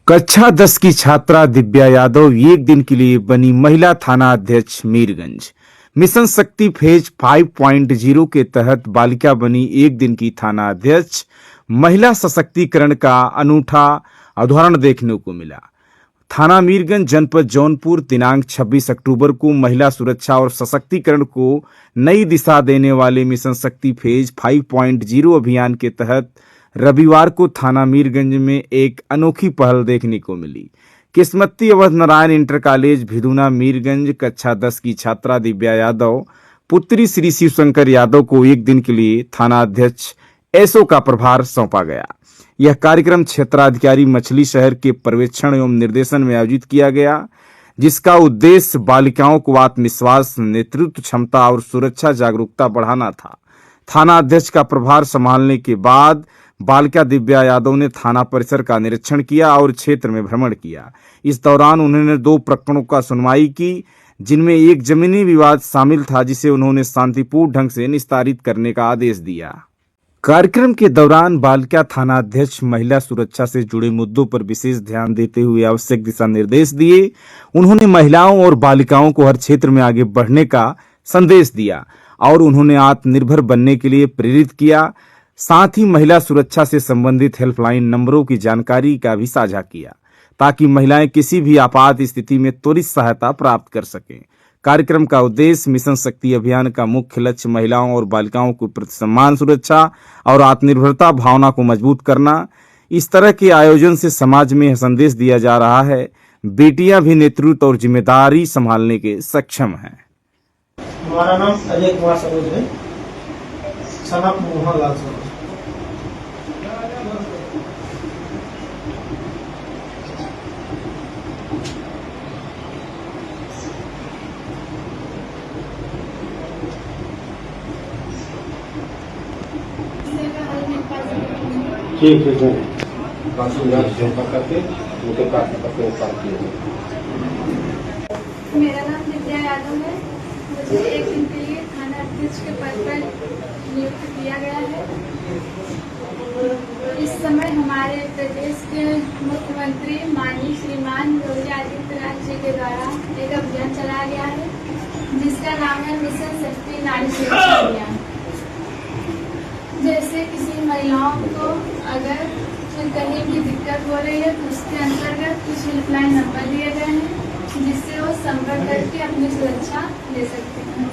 कक्षा 10 की छात्रा दिव्या यादव एक दिन के लिए बनी महिला थाना अध्यक्ष मीरगंज। मिशन शक्ति फेज 5.0 के तहत बालिका बनी एक दिन की थाना अध्यक्ष। महिला सशक्तिकरण का अनूठा उदाहरण देखने को मिला। थाना मीरगंज जनपद जौनपुर दिनांक 26 अक्टूबर को महिला सुरक्षा और सशक्तिकरण को नई दिशा देने वाले मिशन शक्ति फेज 5.0 अभियान के तहत रविवार को थाना मीरगंज में एक अनोखी पहल देखने को मिली। किस्मती अवध नारायण इंटर कॉलेज भिदुना मीरगंज कक्षा 10 की छात्रा दिव्या यादव पुत्री श्री शिव शंकर यादव को एक दिन के लिए थाना अध्यक्ष एसओ का प्रभार सौंपा गया। यह कार्यक्रम क्षेत्राधिकारी मछली शहर के पर्यवेक्षण एवं निर्देशन में आयोजित किया गया, जिसका उद्देश्य बालिकाओं को आत्मविश्वास, नेतृत्व क्षमता और सुरक्षा जागरूकता बढ़ाना था। थाना अध्यक्ष का प्रभार संभालने के बाद बालिका दिव्या यादव ने थाना परिसर का निरीक्षण किया और क्षेत्र में भ्रमण किया। इस दौरान उन्होंने 2 प्रकरणों का सुनवाई की, जिनमें एक जमीनी विवाद शामिल था, जिसे उन्होंने शांतिपूर्ण ढंग से निस्तारित करने का आदेश दिया। कार्यक्रम के दौरान बालिका थाना अध्यक्ष महिला सुरक्षा से जुड़े मुद्दों पर विशेष ध्यान देते हुए आवश्यक दिशा निर्देश दिए। उन्होंने महिलाओं और बालिकाओं को हर क्षेत्र में आगे बढ़ने का संदेश दिया और उन्होंने आत्मनिर्भर बनने के लिए प्रेरित किया। साथ ही महिला सुरक्षा से संबंधित हेल्पलाइन नंबरों की जानकारी का भी साझा किया, ताकि महिलाएं किसी भी आपात स्थिति में त्वरित सहायता प्राप्त कर सकें। कार्यक्रम का उद्देश्य मिशन शक्ति अभियान का मुख्य लक्ष्य महिलाओं और बालिकाओं को प्रति सम्मान, सुरक्षा और आत्मनिर्भरता भावना को मजबूत करना। इस तरह के आयोजन से समाज में यह संदेश दिया जा रहा है, बेटियां भी नेतृत्व और जिम्मेदारी संभालने के सक्षम हैं। हमारा नाम अजय कुमार सरोज है, सनक मोहनलाल सरोज। ठीक है सर, करके उनके पास मेरा नाम दिव्या यादव है। मुझे एक दिन के लिए थाना अध्यक्ष के पद पर नियुक्त किया गया है। इस समय हमारे प्रदेश के मुख्यमंत्री माननीय श्रीमान योगी आदित्यनाथ जी के द्वारा एक अभियान चलाया गया है, जिसका नाम है मिशन शक्ति नारी सुरक्षा अभियान। जैसे किसी महिलाओं को अगर कहीं भी दिक्कत हो रही है तो उसके अंतर्गत कुछ हेल्पलाइन नंबर दिए गए हैं, जिससे वो संपर्क करके अपनी सुरक्षा ले सकते हैं।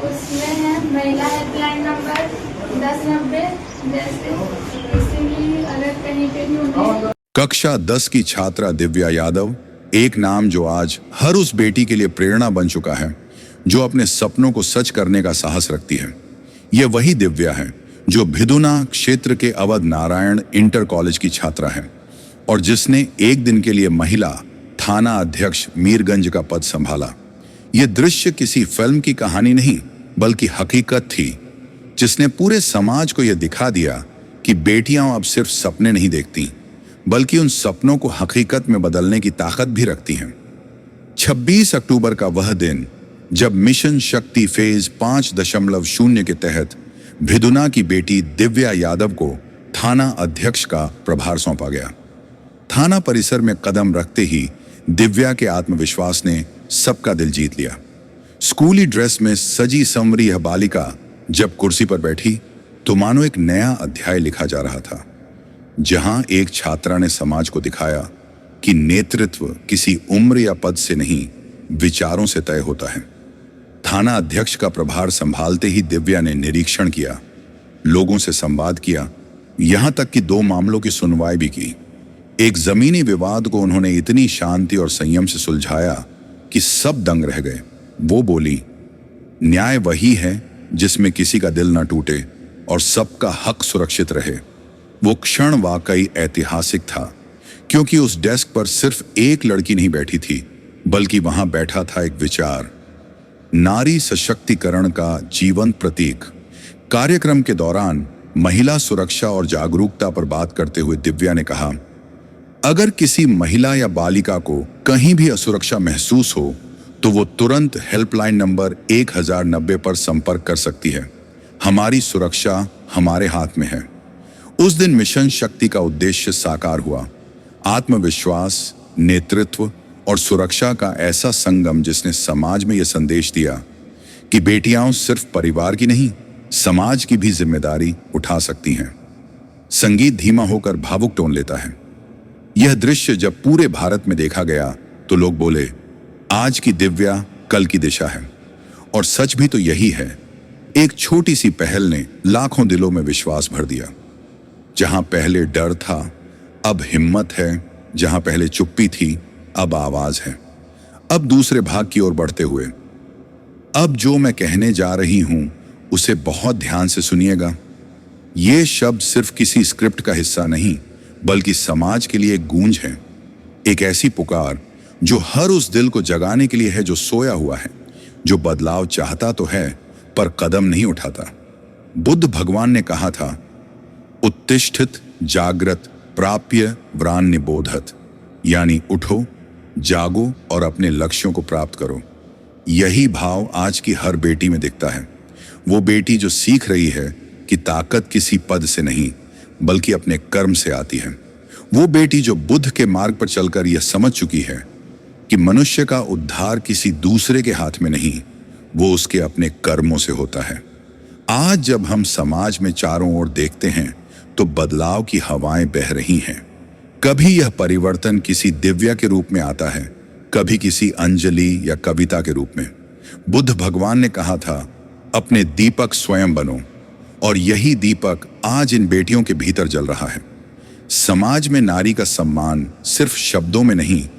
उसमें है महिला हेल्पलाइन नंबर 1090। जैसे किसी भी अगर कहीं पे भी उन्हें कक्षा 10 की छात्रा दिव्या यादव, एक नाम जो आज हर उस बेटी के लिए प्रेरणा बन चुका है जो अपने सपनों को सच करने का साहस रखती है। यह वही दिव्या है जो भिदुना क्षेत्र के अवध नारायण इंटर कॉलेज की छात्रा है और जिसने एक दिन के लिए महिला थाना अध्यक्ष मीरगंज का पद संभाला। यह दृश्य किसी फिल्म की कहानी नहीं बल्कि हकीकत थी, जिसने पूरे समाज को यह दिखा दिया कि बेटियां अब सिर्फ सपने नहीं देखती बल्कि उन सपनों को हकीकत में बदलने की ताकत भी रखती हैं। 26 अक्टूबर का वह दिन जब मिशन शक्ति फेज 5.0 के तहत भिदुना की बेटी दिव्या यादव को थाना अध्यक्ष का प्रभार सौंपा गया। थाना परिसर में कदम रखते ही दिव्या के आत्मविश्वास ने सबका दिल जीत लिया। स्कूली ड्रेस में सजी संवरी यह बालिका जब कुर्सी पर बैठी तो मानो एक नया अध्याय लिखा जा रहा था, जहां एक छात्रा ने समाज को दिखाया कि नेतृत्व किसी उम्र या पद से नहीं, विचारों से तय होता है। थाना अध्यक्ष का प्रभार संभालते ही दिव्या ने निरीक्षण किया, लोगों से संवाद किया, यहां तक कि 2 मामलों की सुनवाई भी की। एक जमीनी विवाद को उन्होंने इतनी शांति और संयम से सुलझाया कि सब दंग रह गए। वो बोली, न्याय वही है जिसमें किसी का दिल न टूटे और सबका हक सुरक्षित रहे। वो क्षण वाकई ऐतिहासिक था, क्योंकि उस डेस्क पर सिर्फ एक लड़की नहीं बैठी थी बल्कि वहां बैठा था एक विचार, नारी सशक्तिकरण का जीवंत प्रतीक। कार्यक्रम के दौरान महिला सुरक्षा और जागरूकता पर बात करते हुए दिव्या ने कहा, अगर किसी महिला या बालिका को कहीं भी असुरक्षा महसूस हो तो वो तुरंत हेल्पलाइन नंबर 1090 पर संपर्क कर सकती है। हमारी सुरक्षा हमारे हाथ में है। उस दिन मिशन शक्ति का उद्देश्य साकार हुआ। आत्मविश्वास, नेतृत्व और सुरक्षा का ऐसा संगम जिसने समाज में यह संदेश दिया कि बेटियां सिर्फ परिवार की नहीं, समाज की भी जिम्मेदारी उठा सकती हैं। संगीत धीमा होकर भावुक टोन लेता है। यह दृश्य जब पूरे भारत में देखा गया तो लोग बोले, आज की दिव्या कल की दिशा है। और सच भी तो यही है। एक छोटी सी पहल ने लाखों दिलों में विश्वास भर दिया। जहां पहले डर था, अब हिम्मत है। जहां पहले चुप्पी थी, अब आवाज है। अब दूसरे भाग की ओर बढ़ते हुए, अब जो मैं कहने जा रही हूं उसे बहुत ध्यान से सुनिएगा। ये शब्द सिर्फ किसी स्क्रिप्ट का हिस्सा नहीं, बल्कि समाज के लिए एक गूंज है। एक ऐसी पुकार जो हर उस दिल को जगाने के लिए है जो सोया हुआ है, जो बदलाव चाहता तो है पर कदम नहीं उठाता। बुद्ध भगवान ने कहा था, उत्तिष्ठित जागृत प्राप्य व्रान निबोधत, यानी उठो, जागो और अपने लक्ष्यों को प्राप्त करो। यही भाव आज की हर बेटी में दिखता है। वो बेटी जो सीख रही है कि ताकत किसी पद से नहीं, बल्कि अपने कर्म से आती है। वो बेटी जो बुद्ध के मार्ग पर चलकर यह समझ चुकी है कि मनुष्य का उद्धार किसी दूसरे के हाथ में नहीं, वो उसके अपने कर्मों से होता है। आज जब हम समाज में चारों ओर देखते हैं तो बदलाव की हवाएं बह रही हैं। कभी यह परिवर्तन किसी दिव्या के रूप में आता है, कभी किसी अंजलि या कविता के रूप में। बुद्ध भगवान ने कहा था, अपने दीपक स्वयं बनो, और यही दीपक आज इन बेटियों के भीतर जल रहा है। समाज में नारी का सम्मान सिर्फ शब्दों में नहीं,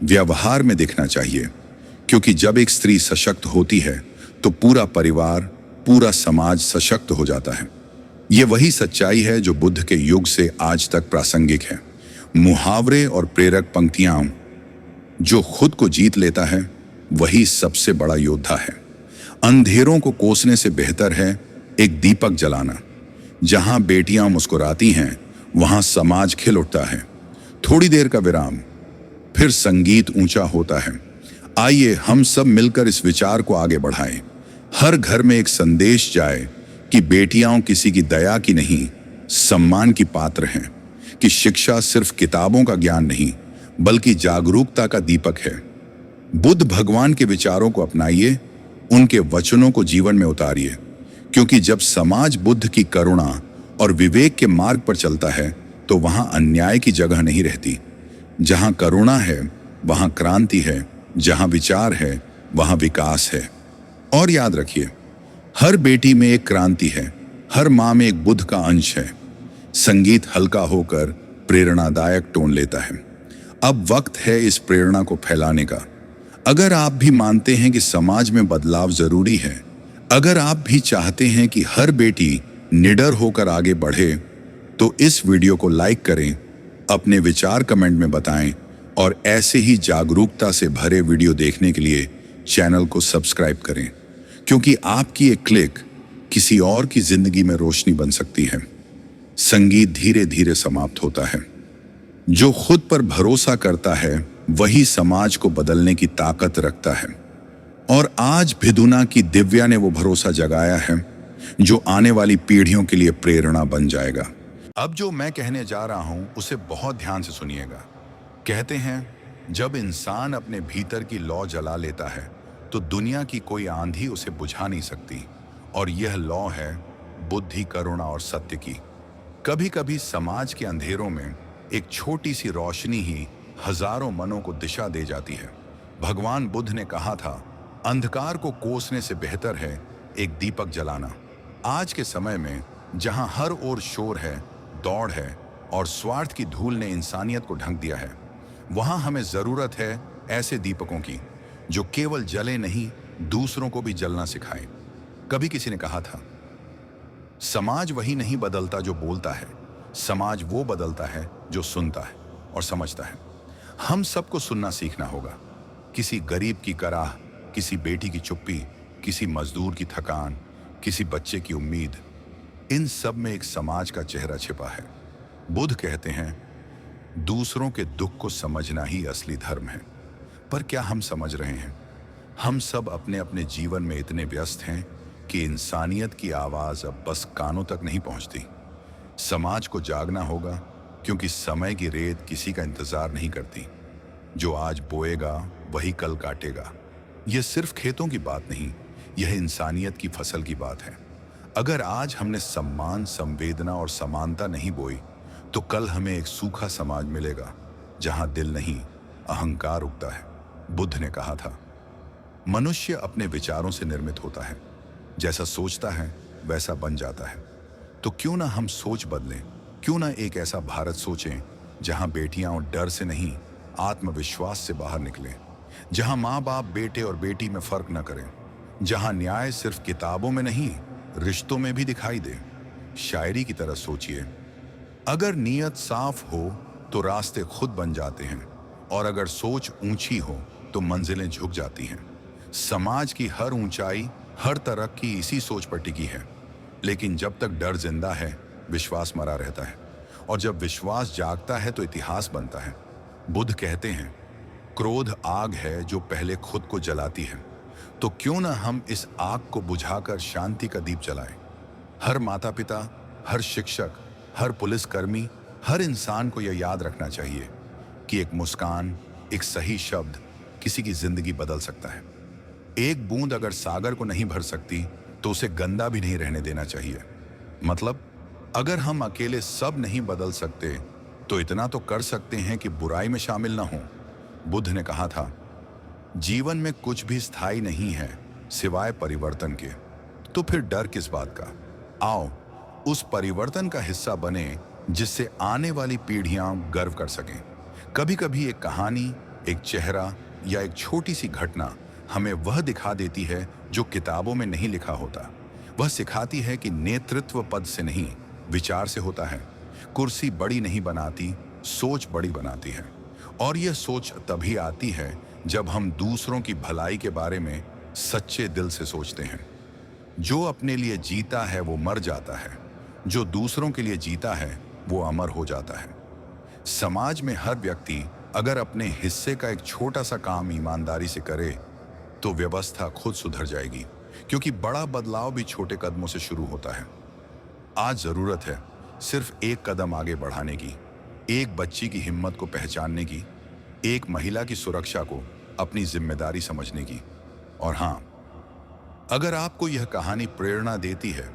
व्यवहार में दिखना चाहिए। क्योंकि जब एक स्त्री सशक्त होती है तो पूरा परिवार, पूरा समाज सशक्त हो जाता है। ये वही सच्चाई है जो बुद्ध के युग से आज तक प्रासंगिक है। मुहावरे और प्रेरक पंक्तियां, जो खुद को जीत लेता है वही सबसे बड़ा योद्धा है। अंधेरों को कोसने से बेहतर है एक दीपक जलाना। जहां बेटियां मुस्कुराती हैं वहां समाज खिल उठता है। थोड़ी देर का विराम, फिर संगीत ऊंचा होता है। आइए हम सब मिलकर इस विचार को आगे बढ़ाएं। हर घर में एक संदेश जाए कि बेटियां किसी की दया की नहीं, सम्मान की पात्र हैं। कि शिक्षा सिर्फ किताबों का ज्ञान नहीं, बल्कि जागरूकता का दीपक है। बुद्ध भगवान के विचारों को अपनाइए, उनके वचनों को जीवन में उतारिए। क्योंकि जब समाज बुद्ध की करुणा और विवेक के मार्ग पर चलता है तो वहां अन्याय की जगह नहीं रहती। जहां करुणा है वहां क्रांति है, जहां विचार है वहां विकास है। और याद रखिए, हर बेटी में एक क्रांति है, हर माँ में एक बुद्ध का अंश है। संगीत हल्का होकर प्रेरणादायक टोन लेता है। अब वक्त है इस प्रेरणा को फैलाने का। अगर आप भी मानते हैं कि समाज में बदलाव जरूरी है, अगर आप भी चाहते हैं कि हर बेटी निडर होकर आगे बढ़े, तो इस वीडियो को लाइक करें, अपने विचार कमेंट में बताएं और ऐसे ही जागरूकता से भरे वीडियो देखने के लिए चैनल को सब्सक्राइब करें। क्योंकि आपकी एक क्लिक किसी और की जिंदगी में रोशनी बन सकती है। संगीत धीरे धीरे समाप्त होता है। जो खुद पर भरोसा करता है वही समाज को बदलने की ताकत रखता है। और आज भिदुना की दिव्या ने वो भरोसा जगाया है जो आने वाली पीढ़ियों के लिए प्रेरणा बन जाएगा। अब जो मैं कहने जा रहा हूं उसे बहुत ध्यान से सुनिएगा। कहते हैं, जब इंसान अपने भीतर की लौ जला लेता है तो दुनिया की कोई आंधी उसे बुझा नहीं सकती। और यह लौ है बुद्धि, करुणा और सत्य की। कभी कभी समाज के अंधेरों में एक छोटी सी रोशनी ही हजारों मनों को दिशा दे जाती है। भगवान बुद्ध ने कहा था, अंधकार को कोसने से बेहतर है एक दीपक जलाना। आज के समय में जहां हर ओर शोर है, दौड़ है और स्वार्थ की धूल ने इंसानियत को ढक दिया है, वहां हमें जरूरत है ऐसे दीपकों की जो केवल जले नहीं, दूसरों को भी जलना सिखाए। कभी किसी ने कहा था, समाज वही नहीं बदलता जो बोलता है, समाज वो बदलता है जो सुनता है और समझता है। हम सबको सुनना सीखना होगा। किसी गरीब की कराह, किसी बेटी की चुप्पी, किसी मजदूर की थकान, किसी बच्चे की उम्मीद, इन सब में एक समाज का चेहरा छिपा है। बुद्ध कहते हैं, दूसरों के दुख को समझना ही असली धर्म है। पर क्या हम समझ रहे हैं? हम सब अपने अपने जीवन में इतने व्यस्त हैं कि इंसानियत की आवाज अब बस कानों तक नहीं पहुंचती। समाज को जागना होगा, क्योंकि समय की रेत किसी का इंतजार नहीं करती। जो आज बोएगा वही कल काटेगा। यह सिर्फ खेतों की बात नहीं, यह इंसानियत की फसल की बात है। अगर आज हमने सम्मान, संवेदना और समानता नहीं बोई तो कल हमें एक सूखा समाज मिलेगा जहां दिल नहीं, अहंकार उगता है। बुद्ध ने कहा था, मनुष्य अपने विचारों से निर्मित होता है, जैसा सोचता है वैसा बन जाता है। तो क्यों ना हम सोच बदलें, क्यों ना एक ऐसा भारत सोचें जहां बेटियां और डर से नहीं, आत्मविश्वास से बाहर निकलें, जहां माँ बाप बेटे और बेटी में फर्क न करें, जहां न्याय सिर्फ किताबों में नहीं रिश्तों में भी दिखाई दे। शायरी की तरह सोचिए, अगर नीयत साफ हो तो रास्ते खुद बन जाते हैं, और अगर सोच ऊंची हो तो मंजिलें झुक जाती हैं। समाज की हर ऊंचाई, हर तरक्की इसी सोच पर टिकी है। लेकिन जब तक डर जिंदा है, विश्वास मरा रहता है, और जब विश्वास जागता है तो इतिहास बनता है। बुद्ध कहते हैं, क्रोध आग है जो पहले खुद को जलाती है। तो क्यों ना हम इस आग को बुझाकर शांति का दीप जलाएं। हर माता पिता, हर शिक्षक, हर पुलिसकर्मी, हर इंसान को यह याद रखना चाहिए कि एक मुस्कान, एक सही शब्द किसी की जिंदगी बदल सकता है। एक बूंद अगर सागर को नहीं भर सकती तो उसे गंदा भी नहीं रहने देना चाहिए। मतलब, अगर हम अकेले सब नहीं बदल सकते तो इतना तो कर सकते हैं कि बुराई में शामिल ना हो। बुद्ध ने कहा था, जीवन में कुछ भी स्थायी नहीं है सिवाय परिवर्तन के। तो फिर डर किस बात का? आओ उस परिवर्तन का हिस्सा बने जिससे आने वाली पीढ़ियां गर्व कर सकें। कभी कभी एक कहानी, एक चेहरा या एक छोटी सी घटना हमें वह दिखा देती है जो किताबों में नहीं लिखा होता। वह सिखाती है कि नेतृत्व पद से नहीं, विचार से होता है। कुर्सी बड़ी नहीं बनाती, सोच बड़ी बनाती है। और यह सोच तभी आती है जब हम दूसरों की भलाई के बारे में सच्चे दिल से सोचते हैं। जो अपने लिए जीता है वो मर जाता है, जो दूसरों के लिए जीता है वो अमर हो जाता है। समाज में हर व्यक्ति अगर अपने हिस्से का एक छोटा सा काम ईमानदारी से करे तो व्यवस्था खुद सुधर जाएगी, क्योंकि बड़ा बदलाव भी छोटे कदमों से शुरू होता है। आज जरूरत है सिर्फ एक कदम आगे बढ़ाने की, एक बच्ची की हिम्मत को पहचानने की, एक महिला की सुरक्षा को अपनी जिम्मेदारी समझने की। और हां, अगर आपको यह कहानी प्रेरणा देती है,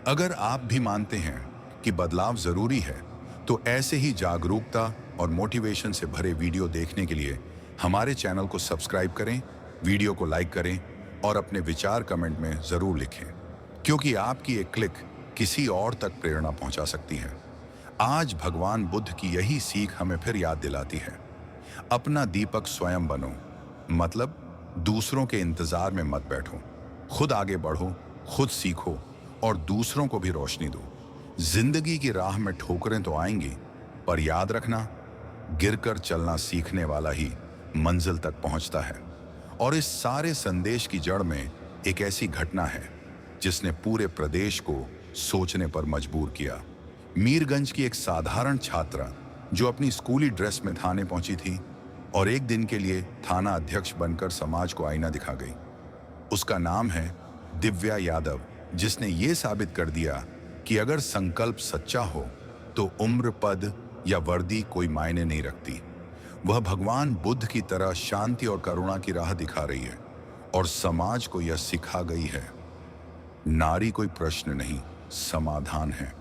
अगर आप भी मानते हैं कि बदलाव जरूरी है, तो ऐसे ही जागरूकता और मोटिवेशन से भरे वीडियो देखने के लिए हमारे चैनल को सब्सक्राइब करें, वीडियो को लाइक करें और अपने विचार कमेंट में जरूर लिखें, क्योंकि आपकी एक क्लिक किसी और तक प्रेरणा पहुंचा सकती है। आज भगवान बुद्ध की यही सीख हमें फिर याद दिलाती है, अपना दीपक स्वयं बनो। मतलब, दूसरों के इंतजार में मत बैठो, खुद आगे बढ़ो, खुद सीखो और दूसरों को भी रोशनी दो। जिंदगी की राह में ठोकरें तो आएंगी, पर याद रखना, गिरकर चलना सीखने वाला ही मंजिल तक पहुंचता है। और इस सारे संदेश की जड़ में एक ऐसी घटना है जिसने पूरे प्रदेश को सोचने पर मजबूर किया। मीरगंज की एक साधारण छात्रा जो अपनी स्कूली ड्रेस में थाने पहुंची थी और एक दिन के लिए थाना अध्यक्ष बनकर समाज को आईना दिखा गई। उसका नाम है दिव्या यादव, जिसने ये साबित कर दिया कि अगर संकल्प सच्चा हो तो उम्र, पद या वर्दी कोई मायने नहीं रखती। वह भगवान बुद्ध की तरह शांति और करुणा की राह दिखा रही है और समाज को यह सिखा गई है, नारी कोई प्रश्न नहीं, समाधान है।